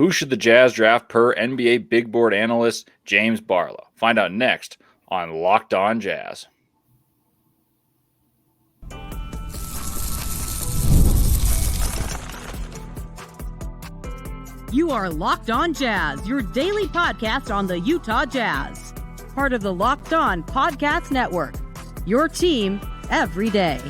Who should the Jazz draft per NBA big board analyst James Barlowe? Find out next on Locked On Jazz. You are Locked On Jazz, your daily podcast on the Utah Jazz. Part of the Locked On Podcast Network, your team every day.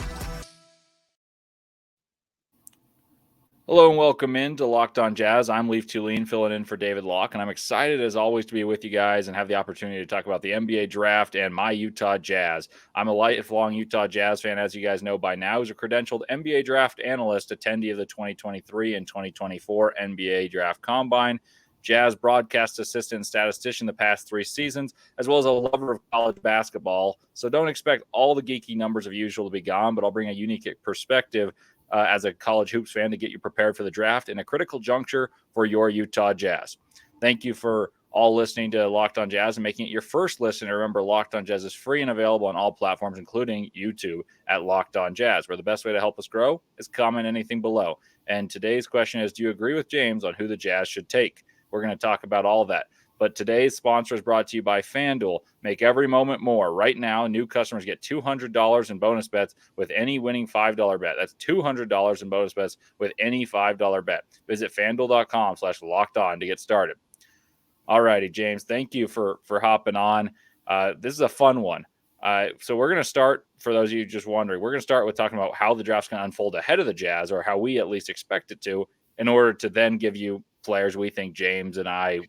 Hello and welcome in to Locked On Jazz. I'm Leif Thulin, filling in for David Locke, and I'm excited as always to be with you guys and have the opportunity to talk about the NBA draft and my Utah Jazz. I'm a lifelong Utah Jazz fan, as you guys know by now, who's a credentialed NBA draft analyst, attendee of the 2023 and 2024 NBA Draft Combine, Jazz broadcast assistant and statistician the past 3 seasons, as well as a lover of college basketball. So don't expect all the geeky numbers of usual to be gone, but I'll bring a unique perspective as a college hoops fan to get you prepared for the draft in a critical juncture for your Utah Jazz. Thank you for all listening to Locked On Jazz and making it your first listen. Remember, Locked On Jazz is free and available on all platforms, including YouTube at Locked On Jazz, where the best way to help us grow is comment anything below. And today's question is, do you agree with James on who the Jazz should take? We're going to talk about all of that. But today's sponsor is brought to you by FanDuel. Make every moment more. Right now, new customers get $200 in bonus bets with any winning $5 bet. That's $200 in bonus bets with any $5 bet. Visit FanDuel.com/lockedon to get started. All righty, James, thank you for hopping on. This is a fun one. So we're going to start, for those of you just wondering, we're going to start with talking about how the draft's going to unfold ahead of the Jazz, or how we at least expect it to, in order to then give you players we think James and I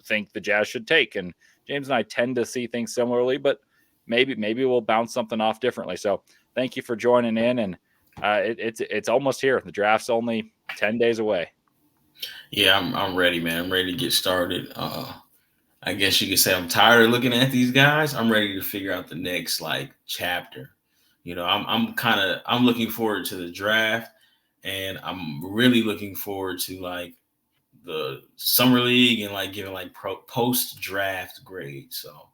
think the Jazz should take. And James and I tend to see things similarly, but maybe we'll bounce something off differently. So thank you for joining in. And it's almost here. The draft's only 10 days away. Yeah, I'm ready, man. I'm ready to get started. I guess you could say I'm tired of looking at these guys. I'm ready to figure out the next chapter. You know, I'm looking forward to the draft, and I'm really looking forward to the summer league and giving post draft grades. So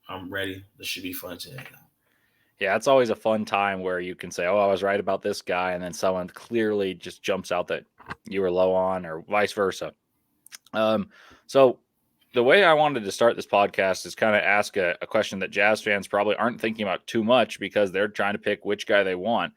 I'm ready. This should be fun today. Yeah, it's always a fun time where you can say, oh, I was right about this guy, and then someone clearly just jumps out that you were low on, or vice versa. So the way I wanted to start this podcast is kind of ask a question that Jazz fans probably aren't thinking about too much, because they're trying to pick which guy they want.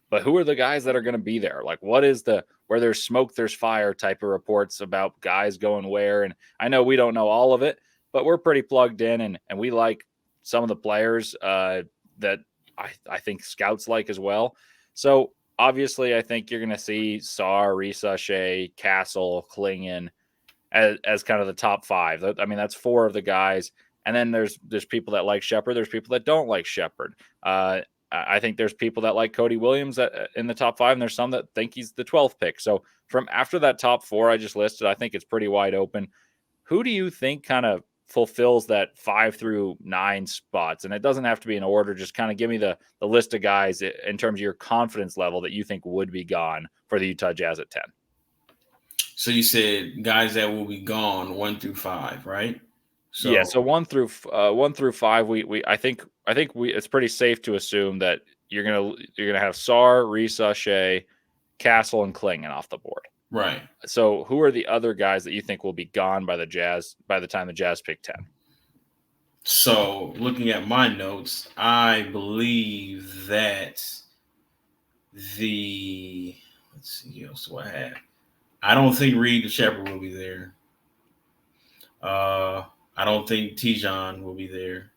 But who are the guys that are going to be there? What is where there's smoke, there's fire type of reports about guys going where? And I know we don't know all of it, but we're pretty plugged in, and we like some of the players that I think scouts like as well. So obviously I think you're going to see Sarr, Risa, Shea, Castle, Klingon as kind of the top 5. I mean, that's 4 of the guys. And then there's people that like Shepherd. There's people that don't like Shepherd. I think there's people that like Cody Williams in the top 5, and there's some that think he's the 12th pick. So from after that top 4 I just listed, I think it's pretty wide open. Who do you think kind of fulfills that 5 through 9 spots? And it doesn't have to be in order. Just kind of give me the list of guys in terms of your confidence level that you think would be gone for the Utah Jazz at 10. So you said guys that will be gone 1 through 5, right? So 1 through 5, I think it's pretty safe to assume that you're gonna have Sarr, Risa, Shea, Castle, and Klingon off the board. Right. So who are the other guys that you think will be gone by the Jazz by the time the Jazz pick 10? So looking at my notes, I believe that let's see what else do I have. I don't think Reed the Shepherd will be there. I don't think Tijon will be there.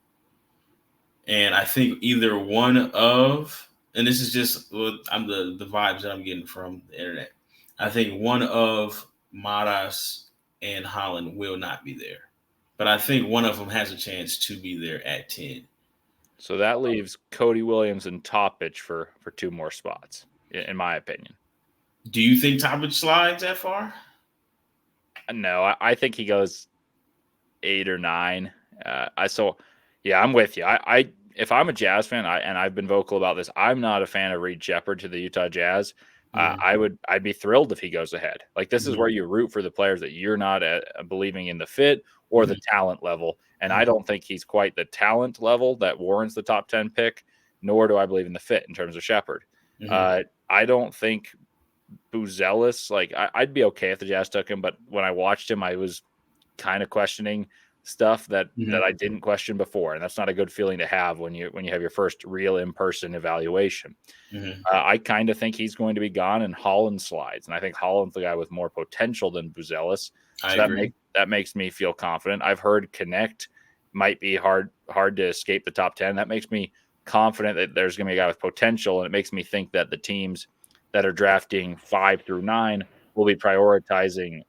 And I think either one of, and this is just the vibes that I'm getting from the internet, I think one of Maras and Holland will not be there. But I think one of them has a chance to be there at 10. So that leaves Cody Williams and Topic for 2 more spots, in my opinion. Do you think Topic slides that far? No, I think he goes 8 or 9. I'm with you. If I'm a Jazz fan, and I've been vocal about this, I'm not a fan of Reed Shepherd to the Utah Jazz. I'd be thrilled if he goes ahead. This is where you root for the players that you're not believing in the fit or the talent level. And I don't think he's quite the talent level that warrants the top 10 pick, nor do I believe in the fit in terms of Shepherd. I don't think Buzelis, like I'd be okay if the Jazz took him, but when I watched him, I was kind of questioning stuff that I didn't question before, and that's not a good feeling to have when you have your first real in-person evaluation. I kind of think he's going to be gone, and Holland slides, and I think Holland's the guy with more potential than Buzelis. I So agree. that makes me feel confident. I've heard Connect might be hard to escape the top 10. That makes me confident that there's going to be a guy with potential, and it makes me think that the teams that are drafting 5 through 9 will be prioritizing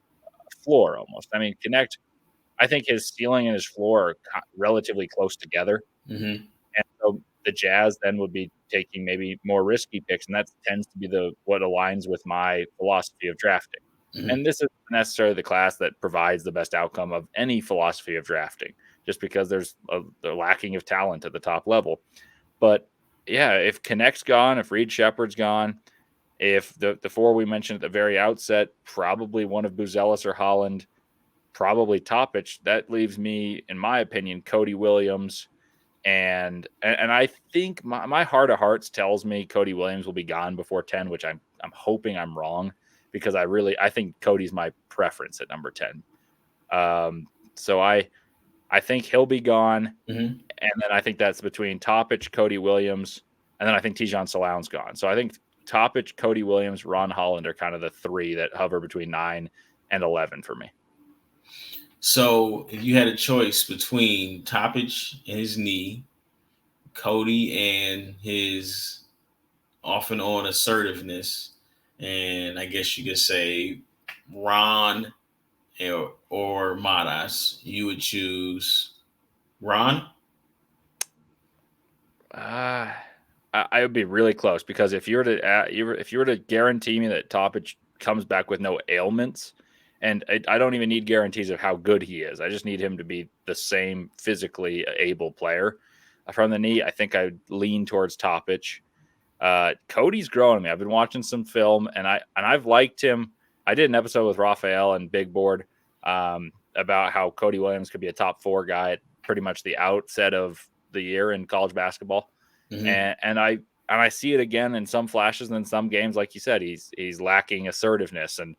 floor almost. I mean, Connect, I think his ceiling and his floor are relatively close together. Mm-hmm. And so the Jazz then would be taking maybe more risky picks, and that tends to be what aligns with my philosophy of drafting. Mm-hmm. And this isn't necessarily the class that provides the best outcome of any philosophy of drafting, just because there's the lacking of talent at the top level. But yeah, if Connect's gone, if Reed Shepard's gone, if the 4 we mentioned at the very outset, probably one of Buzelis or Holland, probably Topic, that leaves me, in my opinion, Cody Williams. And I think my heart of hearts tells me Cody Williams will be gone before 10, which I'm hoping I'm wrong, because I think Cody's my preference at number 10. So I think he'll be gone. Mm-hmm. And then I think that's between Topic, Cody Williams, and then I think Tijon Saloun's gone. So I think Topic, Cody Williams, Ron Holland are kind of the 3 that hover between 9 and 11 for me. So if you had a choice between Topic and his knee, Cody and his off and on assertiveness, and I guess you could say Ron or Madas, you would choose Ron? I would be really close, because if you were to guarantee me that Topic comes back with no ailments, and I don't even need guarantees of how good he is, I just need him to be the same physically able player. From the knee, I think I'd lean towards Topic. Cody's growing on me. I've been watching some film, and I've liked him. I did an episode with Raphael and Big Board about how Cody Williams could be a top 4 guy at pretty much the outset of the year in college basketball. Mm-hmm. And I see it again in some flashes, and in some games, like you said, he's lacking assertiveness. And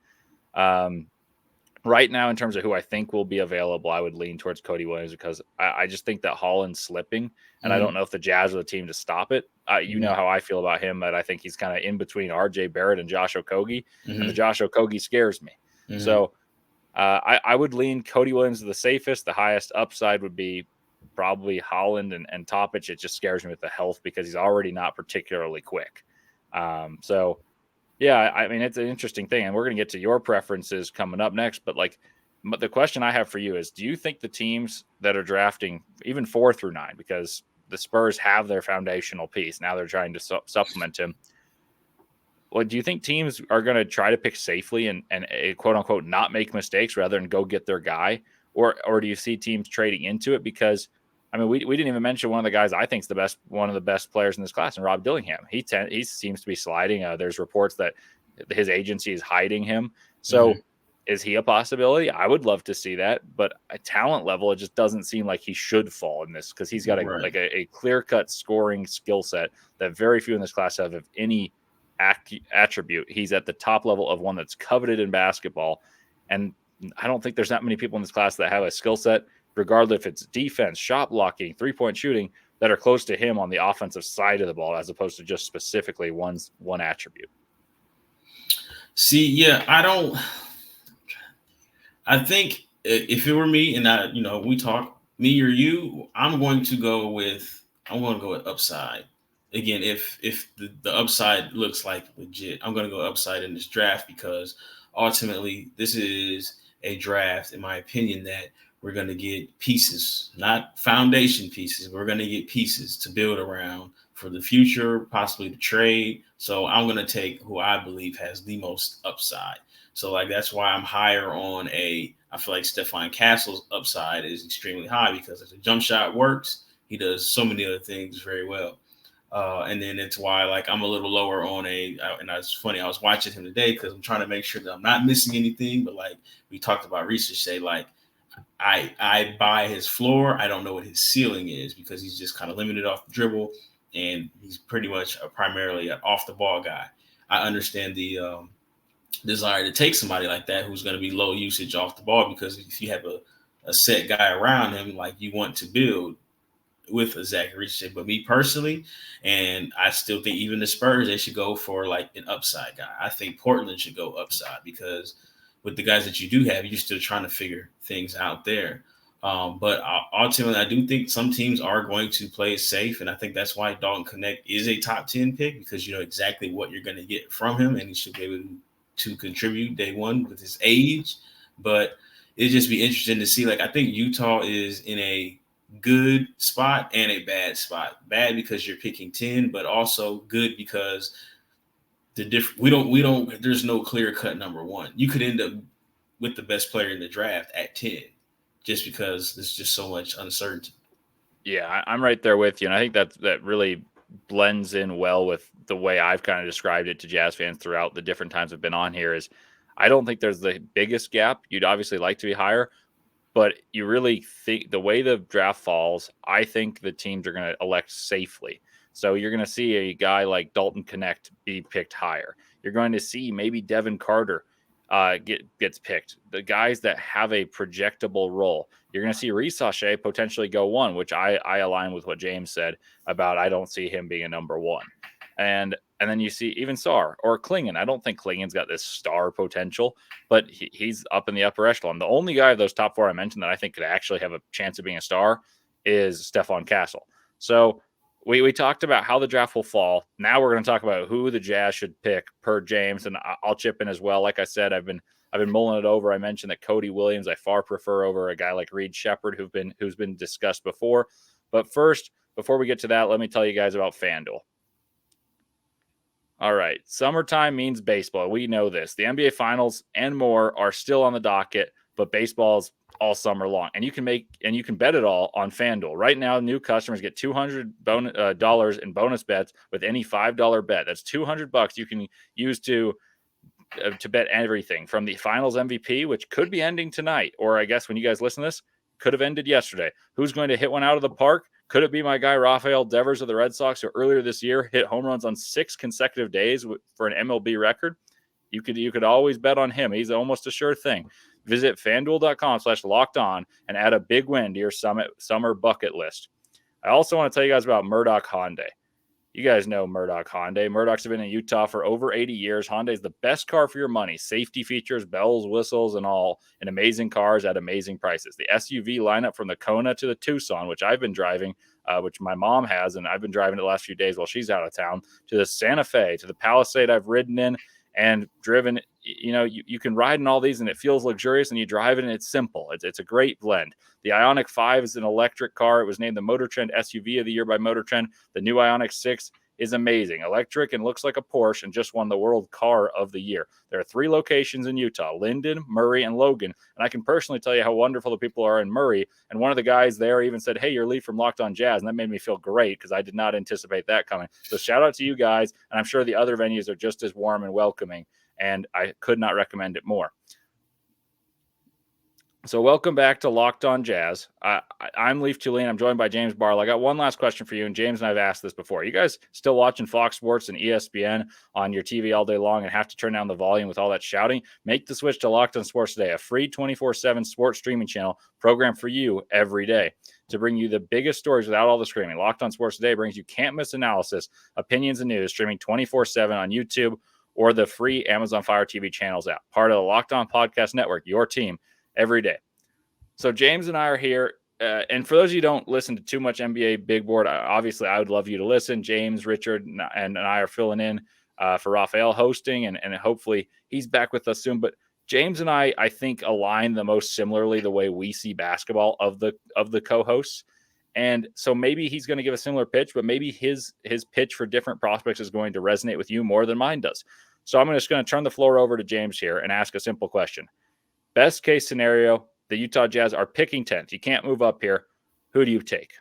right now, in terms of who I think will be available, I would lean towards Cody Williams, because I just think that Holland's slipping, and I don't know if the Jazz are the team to stop it. You know how I feel about him, that I think he's kind of in between RJ Barrett and Josh Okogie, and the Josh Okogie scares me. So I would lean Cody Williams to the safest. The highest upside would be probably Holland and Topic. It just scares me with the health, because he's already not particularly quick. So yeah, I mean, it's an interesting thing, and we're going to get to your preferences coming up next. But the question I have for you is, do you think the teams that are drafting even 4 through 9, because the Spurs have their foundational piece, now they're trying to supplement him, well, do you think teams are going to try to pick safely and quote unquote not make mistakes rather than go get their guy, or do you see teams trading into it? Because I mean, we didn't even mention one of the guys I think is one of the best players in this class, and Rob Dillingham. He seems to be sliding. There's reports that his agency is hiding him. So is he a possibility? I would love to see that, but at talent level, it just doesn't seem like he should fall in this, because he's got a clear-cut scoring skill set that very few in this class have of any attribute. He's at the top level of one that's coveted in basketball, and I don't think there's that many people in this class that have a skill set, regardless if it's defense, shot blocking, three-point shooting, that are close to him on the offensive side of the ball, as opposed to just specifically one attribute. See, yeah, I think if it were me and we talk, me or you, I'm going to go with upside. Again, if the upside looks like legit, I'm going to go upside in this draft, because ultimately this is a draft, in my opinion, that we're going to get pieces, not foundation pieces. We're going to get pieces to build around for the future, possibly to trade. So I'm going to take who I believe has the most upside. So that's why I'm higher on I feel like Stephon Castle's upside is extremely high, because if the jump shot works, he does so many other things very well. And then it's why I'm a little lower on and it's funny, I was watching him today because I'm trying to make sure that I'm not missing anything. But we talked about research, I buy his floor. I don't know what his ceiling is, because he's just kind of limited off the dribble, and he's pretty much primarily an off the ball guy. I understand the desire to take somebody like that who's going to be low usage off the ball, because if you have a set guy around him, like you want to build with a Zach Richardson. But me personally, and I still think even the Spurs, they should go for like an upside guy. I think Portland should go upside, because with the guys that you do have, you're still trying to figure things out there. But ultimately, I do think some teams are going to play it safe, and I think that's why Dalton Connect is a top 10 pick, because you know exactly what you're going to get from him, and he should be able to contribute day one with his age. But it'd just be interesting to see. Like, I think Utah is in a good spot and a bad spot. Bad because you're picking 10, but also good because there's no clear cut number one. You could end up with the best player in the draft at 10, just because there's just so much uncertainty. Yeah, I'm right there with you. And I think that really blends in well with the way I've kind of described it to Jazz fans throughout the different times I've been on here. Is I don't think there's the biggest gap. You'd obviously like to be higher, but you really think the way the draft falls, I think the teams are going to elect safely. So you're going to see a guy like Dalton Connect be picked higher. You're going to see maybe Devin Carter gets picked. The guys that have a projectable role. You're going to see Reese Sachet potentially go one, which I align with what James said about I don't see him being a number one. And then you see even Sarr or Klingon. I don't think Klingon's got this star potential, but he's up in the upper echelon. The only guy of those top four I mentioned that I think could actually have a chance of being a star is Stephon Castle. So we talked about how the draft will fall. Now we're going to talk about who the Jazz should pick per James, and I'll chip in as well. Like I said, I've been mulling it over. I mentioned that Cody Williams I far prefer over a guy like Reed Shepard, who's been discussed before. But first, before we get to that, let me tell you guys about FanDuel. All right, summertime means baseball. We know this. The NBA Finals and more are still on the docket, but baseball's all summer long, and you can bet it all on FanDuel. Right now, new customers get $200 in bonus bets with any $5 bet. That's $200 you can use to bet everything from the Finals MVP, which could be ending tonight, or I guess when you guys listen to this, could have ended yesterday. Who's going to hit one out of the park? Could it be my guy Rafael Devers of the Red Sox, who earlier this year hit home runs on 6 consecutive days for an MLB record? You could always bet on him. He's almost a sure thing. Visit FanDuel.com/lockedon and add a big win to your summer bucket list. I also want to tell you guys about Murdoch Hyundai. You guys know Murdoch Hyundai. Murdoch's been in Utah for over 80 years. Hyundai is the best car for your money. Safety features, bells, whistles, and all, and amazing cars at amazing prices. The SUV lineup from the Kona to the Tucson, which I've been driving, which my mom has, and I've been driving it the last few days while she's out of town, to the Santa Fe, to the Palisade I've ridden in and driven. You can ride in all these and it feels luxurious, and you drive it and it's simple. It's a great blend. The Ioniq 5 is an electric car. It was named the Motor Trend SUV of the year by Motor Trend. The new Ioniq 6 is amazing. Electric and looks like a Porsche, and just won the World Car of the Year. There are 3 locations in Utah: Linden, Murray, and Logan. And I can personally tell you how wonderful the people are in Murray. And one of the guys there even said, "Hey, you're Leif from Locked On Jazz." And that made me feel great because I did not anticipate that coming. So shout out to you guys. And I'm sure the other venues are just as warm and welcoming, and I could not recommend it more. So welcome back to Locked On Jazz. I'm Leif Thulin. I'm joined by James Barlowe. I got one last question for you, and James and I have asked this before. You guys still watching Fox Sports and ESPN on your TV all day long and have to turn down the volume with all that shouting? Make the switch to Locked On Sports Today, a free 24/7 sports streaming channel programmed for you every day to bring you the biggest stories without all the screaming. Locked On Sports Today brings you can't-miss analysis, opinions, and news, streaming 24/7 on YouTube or the free Amazon Fire TV channels app. Part of the Locked On Podcast Network, your team every day. So James and I are here. And for those of you who don't listen to too much NBA Big Board, obviously I would love you to listen. James, Richard, and I are filling in for Raphael hosting, and hopefully he's back with us soon. But James and I think, align the most similarly the way we see basketball of the co-hosts. And so maybe he's going to give a similar pitch, but maybe his pitch for different prospects is going to resonate with you more than mine does. So I'm just going to turn the floor over to James here and ask a simple question. Best case scenario, the Utah Jazz are picking 10th. You can't move up here. Who do you take?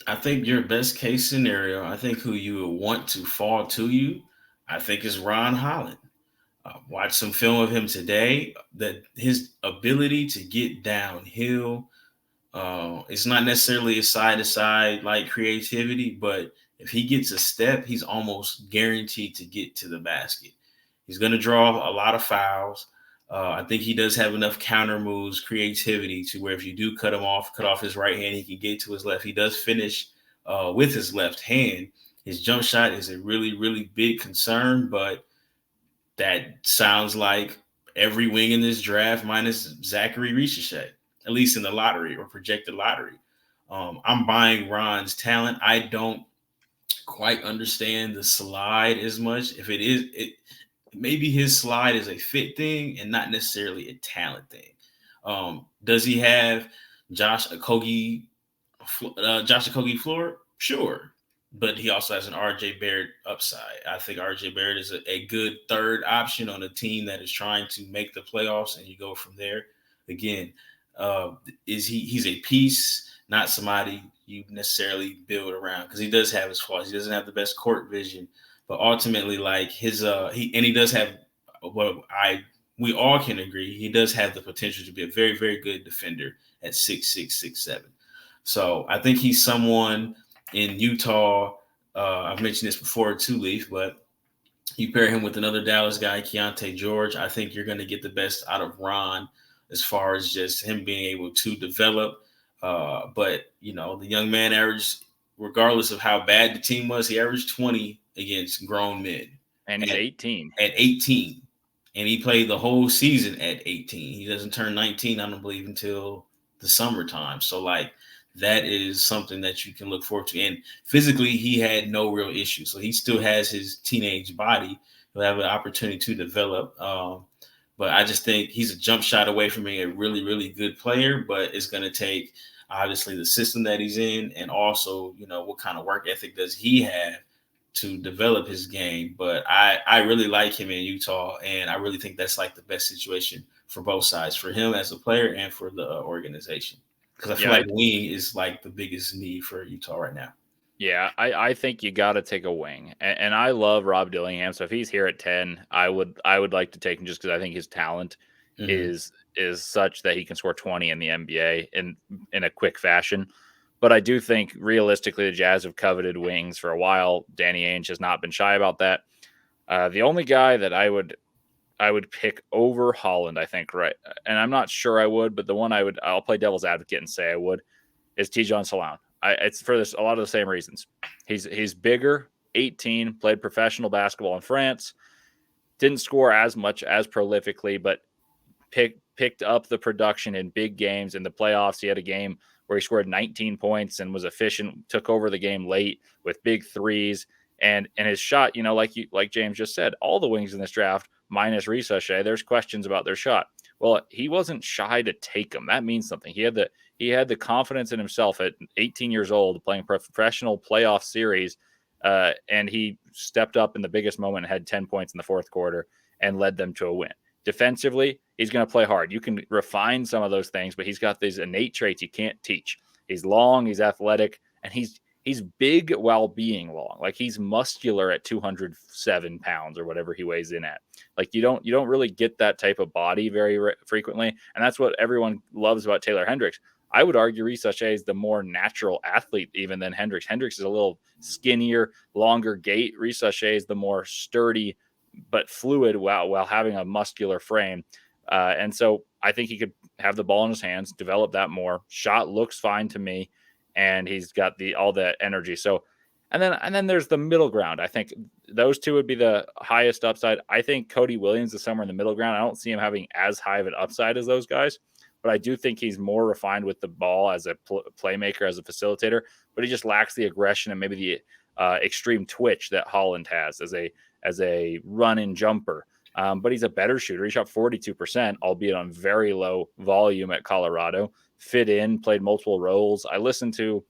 I think your best case scenario, I think who you would want to fall to you, I think is Ron Holland. Watch some film of him today. That his ability to get downhill, it's not necessarily a side-to-side like creativity, but if he gets a step, he's almost guaranteed to get to the basket. He's going to draw a lot of fouls. I think he does have enough counter moves, creativity to where if you do cut off his right hand, he can get to his left. He does finish with his left hand. His jump shot is a really, really big concern, but that sounds like every wing in this draft minus Zachary Ricochet, at least in the lottery or projected lottery. I'm buying Ron's talent. I don't quite understand the slide as much. If maybe his slide is a fit thing and not necessarily a talent thing. Does he have Josh Okogie floor? Sure. But he also has an RJ Barrett upside. I think RJ Barrett is a good third option on a team that is trying to make the playoffs, and you go from there. Again, he's a piece, not somebody you necessarily build around, because he does have his flaws. He doesn't have the best court vision, but ultimately, like he does have we all can agree he does have the potential to be a very, very good defender at 6'6", 6'7". So I think he's someone in Utah. I've mentioned this before too, Leif, but you pair him with another Dallas guy, Keontae George. I think you're going to get the best out of Ron as far as just him being able to develop. But, the young man averaged, regardless of how bad the team was, he averaged 20 against grown men. And he's 18. At 18. And he played the whole season at 18. He doesn't turn 19, I don't believe, until the summertime. So, that is something that you can look forward to. And physically, he had no real issue. So he still has his teenage body. He'll have an opportunity to develop. But I just think he's a jump shot away from being a really, really good player. But it's going to take, obviously, the system that he's in, and also, what kind of work ethic does he have to develop his game. But I really like him in Utah, and I really think that's the best situation for both sides, for him as a player and for the organization. Because I feel like wing is the biggest need for Utah right now. Yeah, I think you got to take a wing, and I love Rob Dillingham. So if he's here at 10, I would like to take him just because I think his talent is such that he can score 20 in the NBA in a quick fashion. But I do think realistically the Jazz have coveted wings for a while. Danny Ainge has not been shy about that. The only guy that I would pick over Holland, I think, right, and I'm not sure I would, but the one I'll play devil's advocate and say I would, is Tidjane Salaün. It's for a lot of the same reasons. He's bigger, 18, played professional basketball in France, didn't score as much as prolifically, but picked up the production in big games in the playoffs. He had a game where he scored 19 points and was efficient, took over the game late with big threes, and his shot, like James just said, all the wings in this draft minus Ricochet, there's questions about their shot. Well, he wasn't shy to take them. That means something. He had the confidence in himself at 18 years old, playing professional playoff series, and he stepped up in the biggest moment and had 10 points in the fourth quarter and led them to a win. Defensively, he's going to play hard. You can refine some of those things, but he's got these innate traits you can't teach. He's long, he's athletic, and he's big while being long. He's muscular at 207 pounds or whatever he weighs in at. You don't really get that type of body very frequently, and that's what everyone loves about Taylor Hendricks. I would argue Ricochet is the more natural athlete even than Hendricks. Hendricks is a little skinnier, longer gait. Ricochet is the more sturdy but fluid while having a muscular frame. And so I think he could have the ball in his hands, develop that more. Shot looks fine to me, and he's got all that energy. So, and then there's the middle ground. I think those two would be the highest upside. I think Cody Williams is somewhere in the middle ground. I don't see him having as high of an upside as those guys, but I do think he's more refined with the ball as a playmaker, as a facilitator, but he just lacks the aggression and maybe the extreme twitch that Holland has as a run-in jumper. But he's a better shooter. He shot 42%, albeit on very low volume at Colorado. Fit in, played multiple roles. I listened to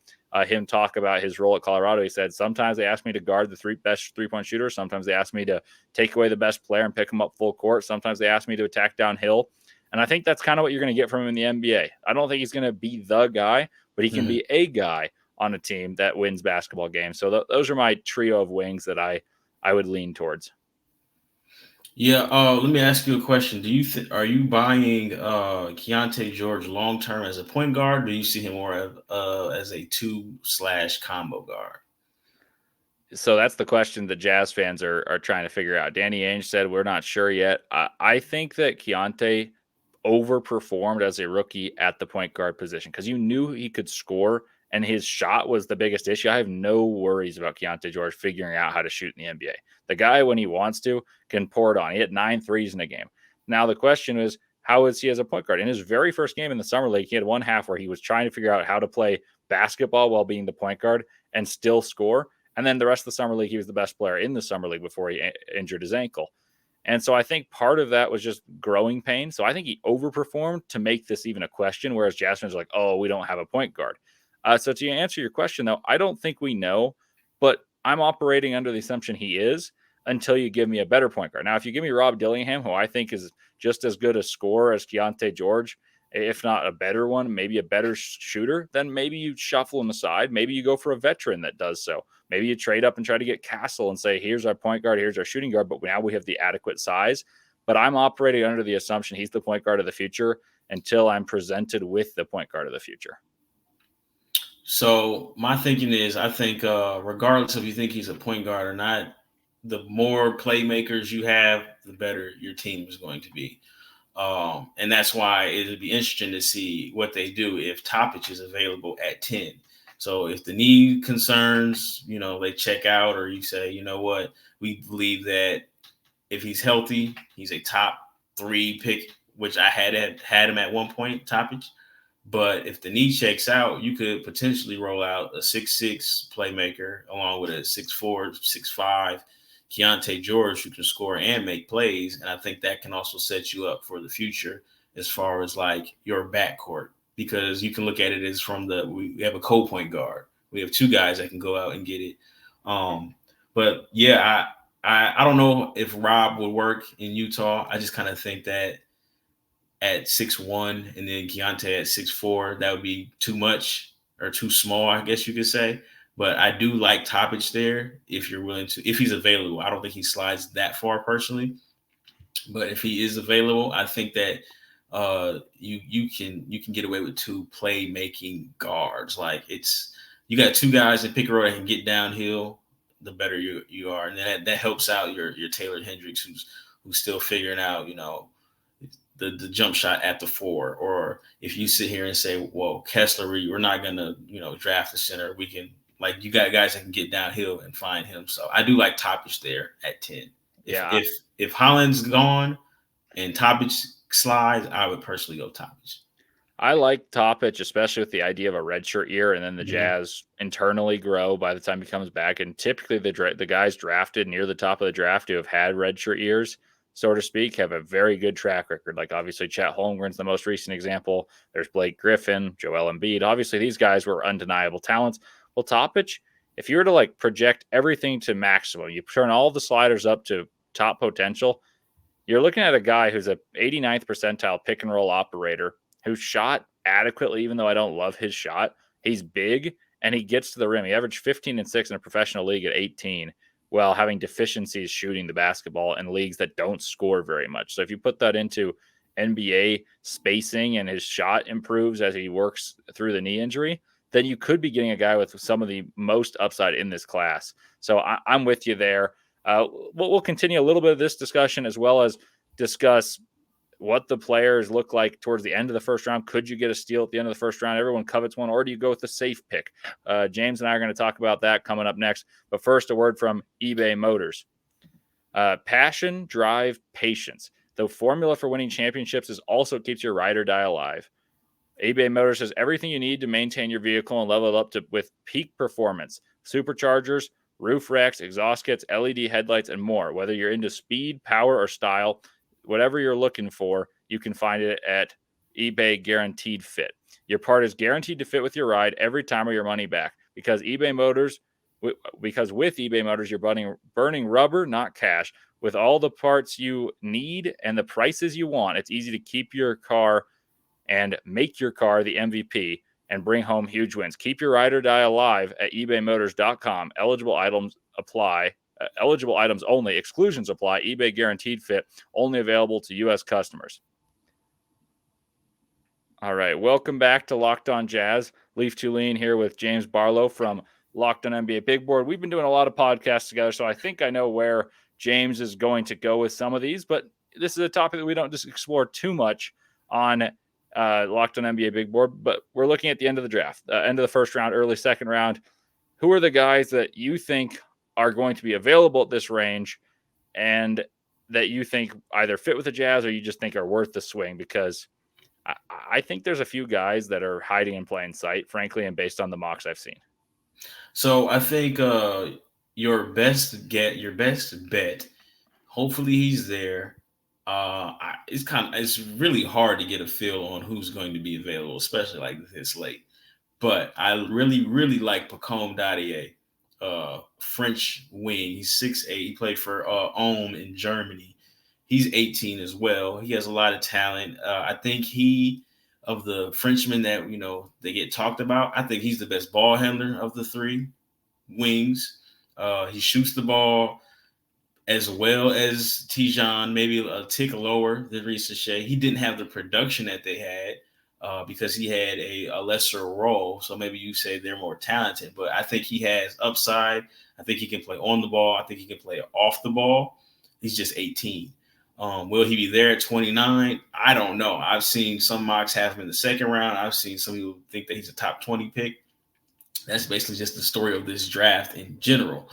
him talk about his role at Colorado. He said, sometimes they ask me to guard the best three-point shooter. Sometimes they ask me to take away the best player and pick him up full court. Sometimes they ask me to attack downhill. And I think that's kind of what you're going to get from him in the NBA. I don't think he's going to be the guy, but he can be a guy on a team that wins basketball games. So those are my trio of wings that I would lean towards. Yeah, let me ask you a question. Are you buying Keontae George long term as a point guard? Or do you see him more as a 2/combo guard? So that's the question that Jazz fans are trying to figure out. Danny Ainge said we're not sure yet. I think that Keontae overperformed as a rookie at the point guard position because you knew he could score and his shot was the biggest issue. I have no worries about Keontae George figuring out how to shoot in the NBA. The guy, when he wants to, can pour it on. He hit 9 threes in a game. Now the question is, how is he as a point guard? In his very first game in the summer league, he had one half where he was trying to figure out how to play basketball while being the point guard and still score. And then the rest of the summer league, he was the best player in the summer league before he injured his ankle. And so I think part of that was just growing pain. So I think he overperformed to make this even a question, whereas Jasmine's like, oh, we don't have a point guard. So to answer your question, though, I don't think we know, but I'm operating under the assumption he is until you give me a better point guard. Now, if you give me Rob Dillingham, who I think is just as good a scorer as Keontae George, if not a better one, maybe a better shooter, then maybe you shuffle him aside. Maybe you go for a veteran that does so. Maybe you trade up and try to get Castle and say, here's our point guard, here's our shooting guard, but now we have the adequate size. But I'm operating under the assumption he's the point guard of the future until I'm presented with the point guard of the future. So my thinking is, I think regardless if you think he's a point guard or not, the more playmakers you have, the better your team is going to be. And that's why it'll be interesting to see what they do if Topic is available at 10. So if the knee concerns, they check out, or you say, you know what, we believe that if he's healthy, he's a top 3 pick, which I had him at one point, Topic. But if the knee checks out, you could potentially roll out a 6'6" playmaker along with a 6'4", 6'5", Keontae George who can score and make plays. And I think that can also set you up for the future as far as like your backcourt, because you can look at it as we have a co-point guard. We have 2 guys that can go out and get it. But yeah, I don't know if Rob would work in Utah. I just kind of think that at 6'1" and then Keontae at 6'4", that would be too much or too small, I guess you could say. But I do like Topic there if you're willing to, if he's available. I don't think he slides that far personally, but if he is available, I think that you can get away with 2 playmaking guards. Like you got 2 guys in pick and roll that can get downhill, the better you are, and then that helps out your Taylor Hendricks who's still figuring out the jump shot at the 4. Or if you sit here and say, well, Kessler, we're not gonna draft the center, we can, like, you got guys that can get downhill and find him. So I do like Topic there at 10. If Holland's gone and Topic slides, I would personally go Topic. I like Topic, especially with the idea of a redshirt year, and then the Jazz internally grow by the time he comes back. And typically the guys drafted near the top of the draft who have had redshirt years, so to speak, have a very good track record. Like obviously Chet Holmgren's the most recent example. There's Blake Griffin, Joel Embiid. Obviously these guys were undeniable talents. Well, Topic, if you were to like project everything to maximum, you turn all the sliders up to top potential, you're looking at a guy who's a 89th percentile pick and roll operator who shot adequately, even though I don't love his shot. He's big and he gets to the rim. He averaged 15 and 6 in a professional league at 18, while having deficiencies shooting the basketball in leagues that don't score very much. So if you put that into NBA spacing and his shot improves as he works through the knee injury, then you could be getting a guy with some of the most upside in this class. So I'm with you there. We'll continue a little bit of this discussion as well as discuss what the players look like towards the end of the first round. Could you get a steal at the end of the first round? Everyone covets one, or do you go with the safe pick? James and I are going to talk about that coming up next. But first, a word from eBay Motors. Passion, drive, patience. The formula for winning championships is also keeps your ride or die alive. eBay Motors has everything you need to maintain your vehicle and level it up with peak performance. Superchargers, roof racks, exhaust kits, LED headlights, and more. Whether you're into speed, power, or style, whatever you're looking for, you can find it at eBay Guaranteed Fit. Your part is guaranteed to fit with your ride every time, or your money back. Because with eBay Motors, you're burning rubber, not cash. With all the parts you need and the prices you want, it's easy to keep your car and make your car the MVP and bring home huge wins. Keep your ride or die alive at ebaymotors.com. Eligible items apply. Eligible items only. Exclusions apply. eBay Guaranteed Fit, only available to U.S. customers. All right, welcome back to Locked On Jazz. Leif Thulin here with James Barlowe from Locked on NBA Big Board. We've been doing a lot of podcasts together, so I think I know where James is going to go with some of these, but this is a topic that we don't just explore too much on Locked on NBA Big Board, but we're looking at the end of the draft, end of the first round, early second round. Who are the guys that you think are going to be available at this range and that you think either fit with the Jazz or you just think are worth the swing? Because I think there's a few guys that are hiding in plain sight, frankly, and based on the mocks I've seen. So I think your best bet. Hopefully he's there. It's really hard to get a feel on who's going to be available, especially like this late. But I really like Pacome Dadier, French wing. He's 6'8". He played for Ulm in Germany. He's 18 as well. He has a lot of talent. I think of the Frenchmen that they get talked about, I think he's the best ball handler of the three wings. He shoots the ball as well as Tijon, maybe a tick lower than Risache. He didn't have the production that they had because he had a lesser role. So maybe you say they're more talented, but I think he has upside. I think he can play on the ball. I think he can play off the ball. He's just 18. Will he be there at 29? I don't know. I've seen some mocks have him in the second round. I've seen some people think that he's a top 20 pick. That's basically just the story of this draft in general.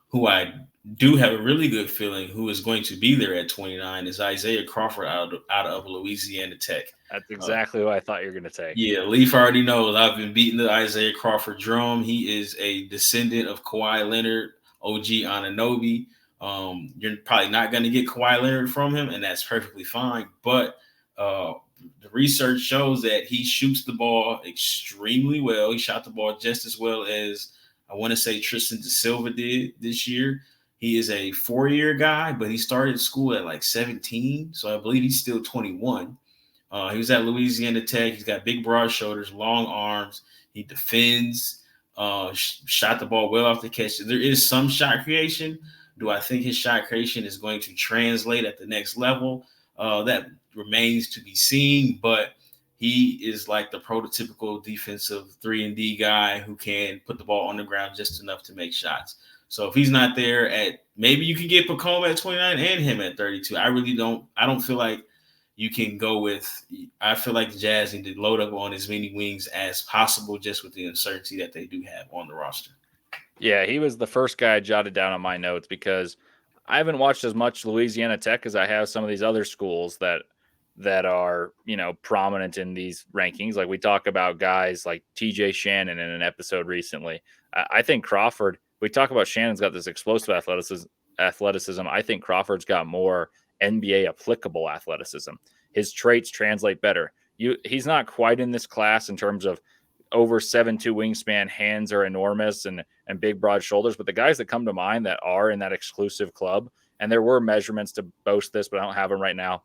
Who I do have a really good feeling who is going to be there at 29 is Isaiah Crawford out of Louisiana Tech. That's exactly what I thought you were going to take. Yeah, Leif already knows. I've been beating the Isaiah Crawford drum. He is a descendant of Kawhi Leonard, OG Anunoby. You're probably not going to get Kawhi Leonard from him, and that's perfectly fine. But the research shows that he shoots the ball extremely well. He shot the ball just as well as I want to say Tristan Da Silva did this year. He is a 4-year guy, but he started school at like 17, so I believe he's still 21. He was at Louisiana Tech. He's got big, broad shoulders, long arms. He defends, shot the ball well off the catch. There is some shot creation. Do I think his shot creation is going to translate at the next level? That remains to be seen, but he is like the prototypical defensive 3-and-D guy who can put the ball on the ground just enough to make shots. So if he's not there maybe you can get Pacome at 29 and him at 32. I don't feel like you can go with, I feel like the Jazz need to load up on as many wings as possible just with the uncertainty that they do have on the roster. Yeah, he was the first guy I jotted down on my notes because I haven't watched as much Louisiana Tech as I have some of these other schools that are, prominent in these rankings. Like we talk about guys like TJ Shannon in an episode recently. I think Crawford, we talk about Shannon's got this explosive athleticism. I think Crawford's got more NBA applicable athleticism. His traits translate better. He's not quite in this class in terms of over 7'2" wingspan, hands are enormous and big broad shoulders. But the guys that come to mind that are in that exclusive club, and there were measurements to boast this, but I don't have them right now,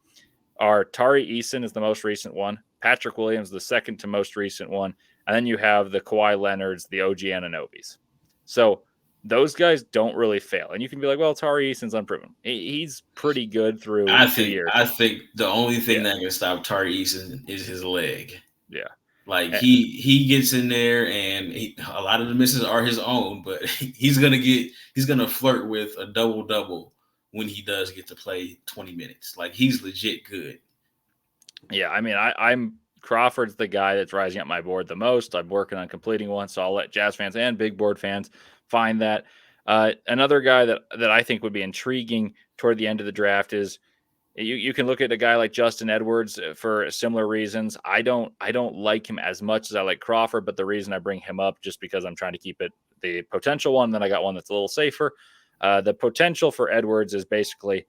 are Tari Eason is the most recent one. Patrick Williams, the second to most recent one. And then you have the Kawhi Leonards, the OG Anunobys. So those guys don't really fail. And you can be like, well, Tari Eason's unproven. He's pretty good through 2 years. I think the only thing that can stop Tari Eason is his leg. Yeah. Like he gets in there and a lot of the misses are his own, but he's gonna flirt with a double-double when he does get to play 20 minutes. Like he's legit good. Yeah, I mean, I'm Crawford's the guy that's rising up my board the most. I'm working on completing one, so I'll let Jazz fans and big board fans find that. Another guy that I think would be intriguing toward the end of the draft is you can look at a guy like Justin Edwards for similar reasons. I don't like him as much as I like Crawford, but the reason I bring him up just because I'm trying to keep it the potential one. Then I got one that's a little safer. The potential for Edwards is basically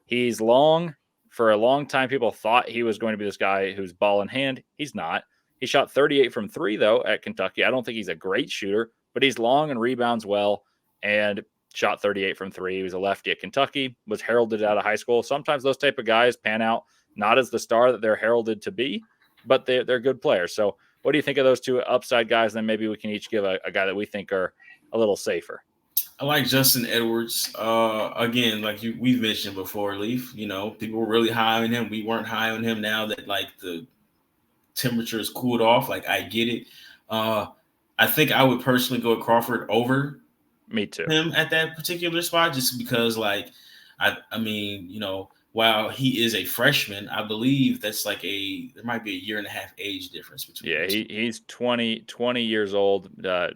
he's long. For a long time, people thought he was going to be this guy who's ball in hand. He's not. He shot 38 from 3, though, at Kentucky. I don't think he's a great shooter, but he's long and rebounds well and shot 38 from 3. He was a lefty at Kentucky, was heralded out of high school. Sometimes those type of guys pan out not as the star that they're heralded to be, but they're good players. So what do you think of those two upside guys? Then maybe we can each give a guy that we think are a little safer. I like Justin Edwards. Again, like we've mentioned before, Leif, people were really high on him. We weren't high on him. Now that like the temperature is cooled off, like I get it. I think I would personally go with Crawford over Me too. him at that particular spot, just because, like, I mean, while he is a freshman, I believe that's like there might be a year and a half age difference between Yeah, the two. he's 20 years old,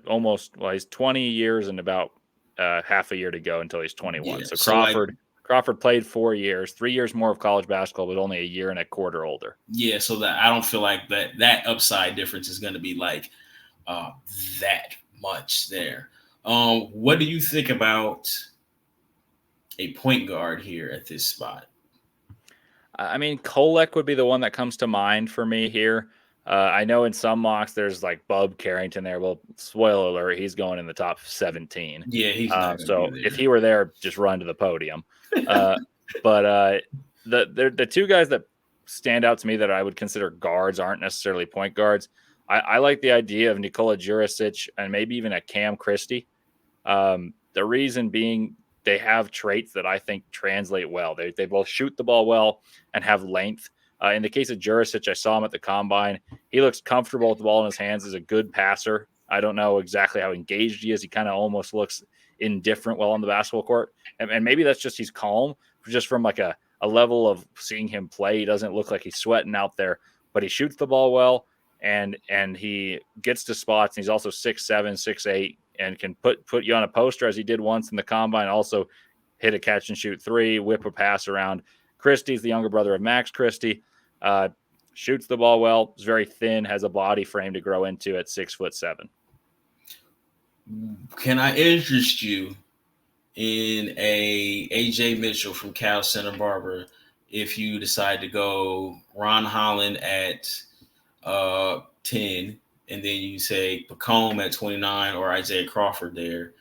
almost. Well, he's 20 years and about half a year to go until he's 21. Yeah, So so like, Crawford played 4 years, 3 years more of college basketball, but only a year and a quarter older. yeah, so that I don't feel like that upside difference is going to be like that much there. What do you think about a point guard here at this spot? I mean, Kolek would be the one that comes to mind for me here. I know in some mocks there's like Bub Carrington there. Well, spoiler alert, he's going in the top 17. Yeah, he's not going to So be if there. he were there, just run to the podium. But the two guys that stand out to me that I would consider guards aren't necessarily point guards. I like the idea of Nikola Jurisic and maybe even a Cam Christie. The reason being they have traits that I think translate well. They both shoot the ball well and have length. In the case of Jurisic, I saw him at the combine. He looks comfortable with the ball in his hands, is a good passer. I don't know exactly how engaged he is. He kind of almost looks indifferent while on the basketball court. And maybe that's just he's calm, just from like a level of seeing him play. He doesn't look like he's sweating out there, but he shoots the ball well and he gets to spots. And he's also 6'7", 6'8", and can put you on a poster as he did once in the combine. Also hit a catch and shoot three, whip a pass around. Christie's the younger brother of Max Christie. Shoots the ball well. Is very thin, has a body frame to grow into at 6'7". Can I interest you in a AJ Mitchell from Cal Santa Barbara if you decide to go Ron Holland at 10, and then you say Pacome at 29 or Isaiah Crawford there,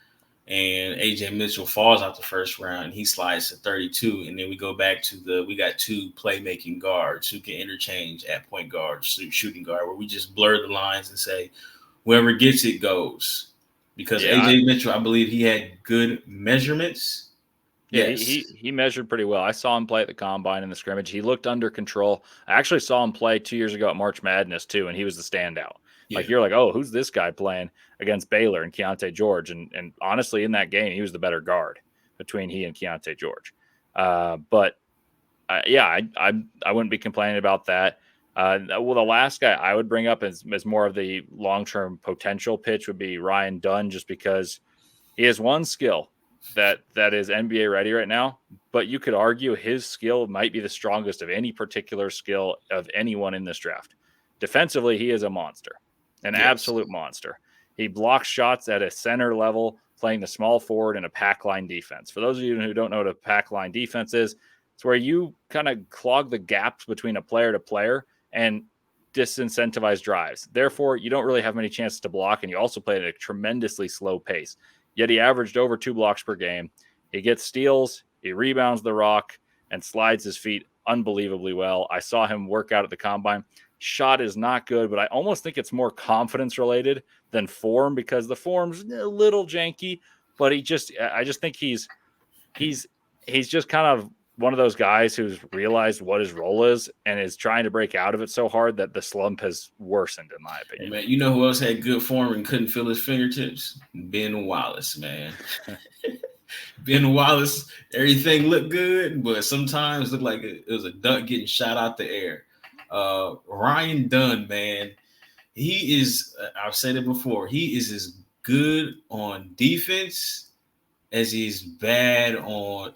and AJ Mitchell falls out the first round and he slides to 32, and then we go back to we got two playmaking guards who can interchange at point guard, shooting guard, where we just blur the lines and say whoever gets it goes. Because AJ Mitchell, I believe he had good measurements. Yeah, yes. he measured pretty well. I saw him play at the combine in the scrimmage. He looked under control. I actually saw him play 2 years ago at March Madness too, and he was the standout. Yeah. Like, you're like, oh, who's this guy playing against Baylor and Keontae George? And honestly, in that game, he was the better guard between he and Keontae George. But I wouldn't be complaining about that. Well, the last guy I would bring up as more of the long-term potential pitch would be Ryan Dunn, just because he has one skill that is NBA ready right now, but you could argue his skill might be the strongest of any particular skill of anyone in this draft. Defensively, he is a monster, an absolute monster. He blocks shots at a center level, playing the small forward in a pack line defense. For those of you who don't know what a pack line defense is, it's where you kind of clog the gaps between a player to player and disincentivize drives. Therefore, you don't really have many chances to block, and you also play at a tremendously slow pace. Yet he averaged over 2 blocks per game. He gets steals, he rebounds the rock, and slides his feet unbelievably well. I saw him work out at the combine. Shot is not good, but I almost think it's more confidence related than form, because the form's a little janky, but I just think he's just kind of one of those guys who's realized what his role is and is trying to break out of it so hard that the slump has worsened, in my opinion. Hey man, you know who else had good form and couldn't feel his fingertips? Ben Wallace, man. Ben Wallace, everything looked good, but sometimes looked like it was a duck getting shot out the air. Ryan Dunn, man, he is, I've said it before, he is as good on defense as he's bad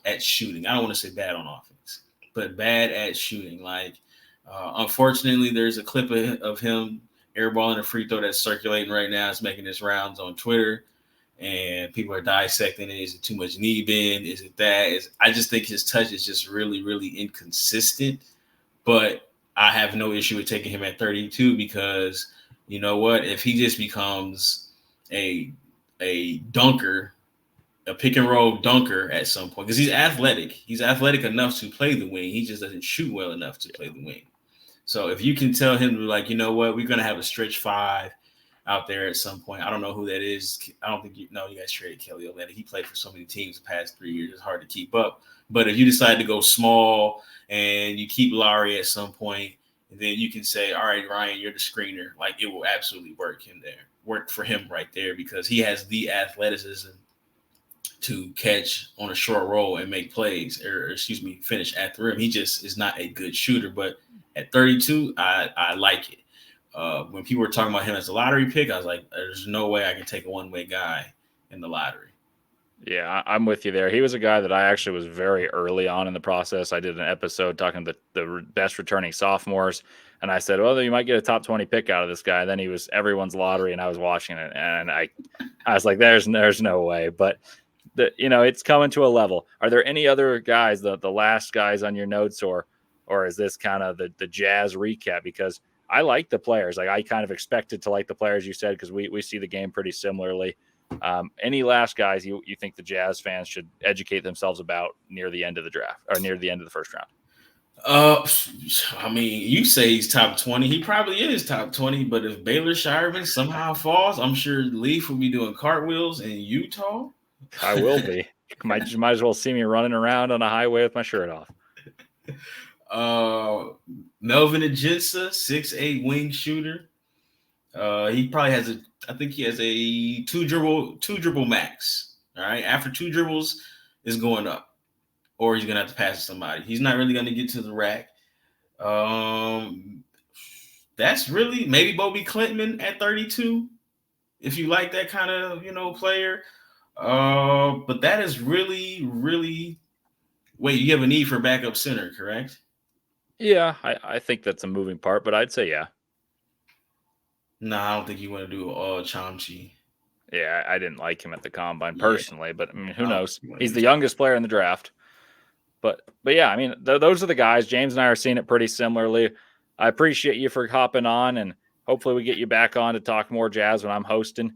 at shooting. I don't want to say bad on offense, but bad at shooting. Like, unfortunately, there's a clip of him airballing a free throw that's circulating right now. It's making its rounds on Twitter, and people are dissecting it. Is it too much knee bend? Is it that? I just think his touch is just really, really inconsistent. But I have no issue with taking him at 32, because you know what? If he just becomes a dunker, a pick and roll dunker at some point, because he's athletic. He's athletic enough to play the wing. He just doesn't shoot well enough to play the wing. So if you can tell him, like, you know what, we're going to have a stretch 5 out there at some point. I don't know who that is. I don't think you guys traded Kelly Olynyk. He played for so many teams the past 3 years. It's hard to keep up. But if you decide to go small and you keep Lowry at some point, And then you can say, all right, Ryan, you're the screener. Like, it will absolutely work for him right there, because he has the athleticism to catch on a short roll and make plays, or finish at the rim. He just is not a good shooter. But at 32, I like it. When people were talking about him as a lottery pick, I was like, there's no way I can take a one-way guy in the lottery. Yeah, I'm with you there. He was a guy that I actually was very early on in the process. I did an episode talking to the best returning sophomores, and I said, well, you might get a top 20 pick out of this guy. And then he was everyone's lottery, and I was watching it, and I was like, there's no way. But it's coming to a level. Are there any other guys, the last guys on your notes, or is this kind of the Jazz recap? Because I like the players. Like, I kind of expected to like the players you said, because we see the game pretty similarly. Any last guys you think the Jazz fans should educate themselves about near the end of the draft, or near the end of the first round? I mean, you say he's top 20. He probably is top 20, but if Baylor Shireman somehow falls, I'm sure Leif will be doing cartwheels in Utah. I will be. Might as well see me running around on a highway with my shirt off. Melvin Aginsa, 6'8" wing shooter. He probably has a two dribble max. All right. After 2 dribbles is going up, or he's gonna have to pass to somebody. He's not really gonna get to the rack. That's really maybe Bobby Clinton at 32, if you like that kind of player. But that is really, really. Wait, you have a need for backup center, correct? Yeah, I think that's a moving part, but I'd say yeah. No, I don't think you want to do Chomchi. Yeah, I didn't like him at the combine personally, but I mean, who knows? He's the youngest player in the draft. But yeah, I mean, those are the guys. James and I are seeing it pretty similarly. I appreciate you for hopping on, and hopefully we get you back on to talk more Jazz when I'm hosting.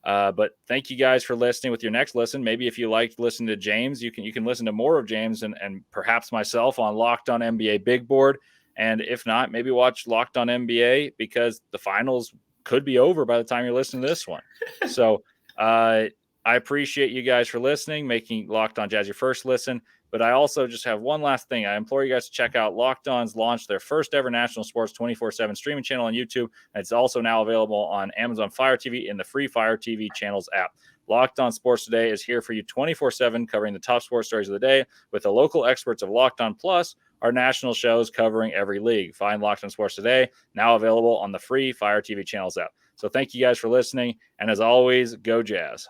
But thank you guys for listening. With your next listen, maybe if you liked listening to James, you can listen to more of James and perhaps myself on Locked On NBA Big Board. And if not, maybe watch Locked On NBA, because the finals could be over by the time you're listening to this one. So I appreciate you guys for listening, making Locked On Jazz your first listen. But I also just have one last thing. I implore you guys to check out Locked On's launched their first ever national sports 24/7 streaming channel on YouTube. And it's also now available on Amazon Fire TV in the free Fire TV channels app. Locked On Sports Today is here for you 24/7, covering the top sports stories of the day with the local experts of Locked On Plus, our national shows covering every league. Find Locked On Sports Today, now available on the free Fire TV channels app. So thank you guys for listening. And as always, go Jazz.